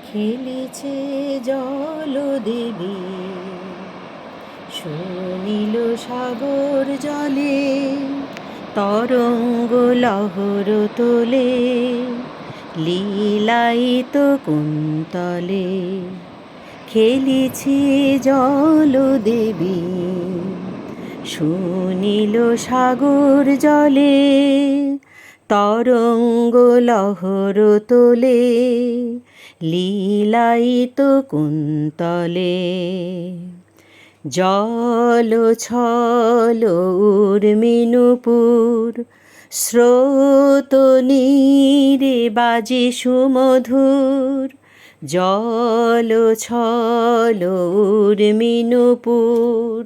খেলেছে জলদেবী, শুনিল সাগর জলে, তরঙ্গ লহর তোলে, লীলায়িত কুন্তলে। খেলিছে জলদেবী, শুনিল সাগর জলে, তরঙ্গ লহর তোলে, লীলায়িত কুন্তলে। জল ছল উর্মিনুপুর, স্রোত নীরে বাজে সুমধুর। জল ছল উর্মিনুপুর,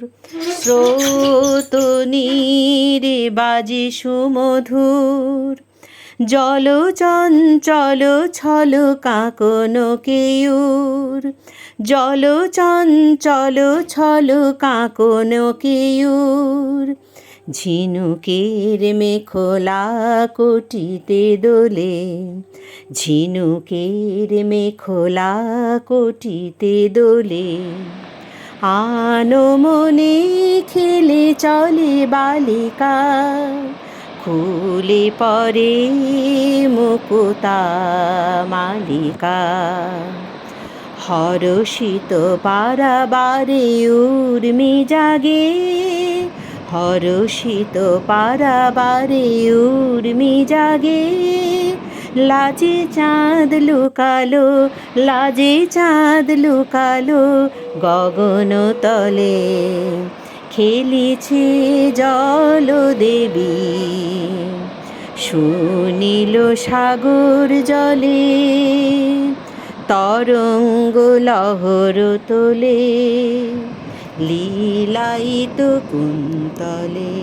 স্রোত নীরে বাজে সুমধুর। জল চঞ্চল ছল কাঁকন কেয়ুর, জল চঞ্চল ছল কাঁকন কেয়ুর। ঝিনুকের মেখলা কোটিতে দোলে, ঝিনুকের মেখলা কোটিতে দোলে। আনমনে খেলে চলে বালিকা, খুলে পরে মুকুতা মালিকা। হরষিত পারাবারে উর্মি জাগে, হরষিত পারাবারে উর্মি জাগে। লাজে চাঁদ লুকালো, লাজে চাঁদ লুকালো গগন তলে। খেলিছে জলদেবী, শুনিল সাগর জলে, তরঙ্গ লহর তোলে, লীলায়িত কুন্তলে।